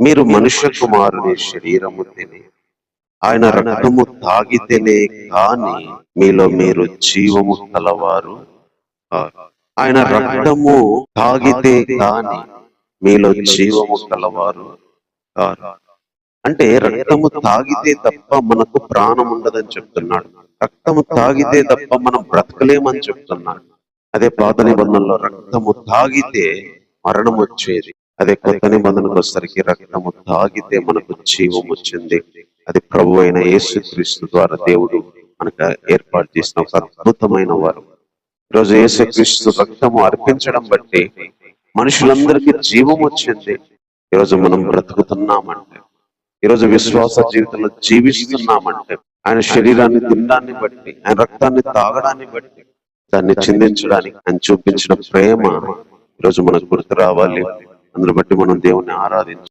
మీరు మనుష్య కుమారుని శరీరము తిని ఆయన రక్తము తాగితేనే కాని మీలో మీరు జీవము కలవారు కారు. ఆయన రక్తము తాగితే కాని మీలో జీవము కలవారు కారు. అంటే రక్తము తాగితే తప్ప మనకు ప్రాణం ఉండదని చెప్తున్నాడు. రక్తము తాగితే తప్ప మనం బ్రతకలేమని చెప్తున్నాడు. అదే పాత నిబంధనలో రక్తము తాగితే మరణం వచ్చేది. అదే కొత్త నిబంధనకు వచ్చేసరికి రక్తము తాగితే మనకు జీవం వచ్చింది. అది ప్రభు అయిన యేసుక్రీస్తు ద్వారా దేవుడు మనకు ఏర్పాటు చేసిన ఒక అద్భుతమైన వారు. ఈరోజు యేసుక్రీస్తు రక్తము అర్పించడం బట్టి మనుషులందరికీ జీవం వచ్చింది. ఈరోజు మనం బ్రతుకుతున్నామంటే, ఈరోజు విశ్వాస జీవితంలో జీవిస్తున్నామంటే ఆయన శరీరాన్ని తినడాన్ని బట్టి, ఆయన రక్తాన్ని తాగడాన్ని బట్టి, దాన్ని చిందించడానికి ఆయన చూపించిన ప్రేమ ఈరోజు మనకు గుర్తు రావాలి. అందుని బట్టి మనం దేవుణ్ణి ఆరాధించాలి.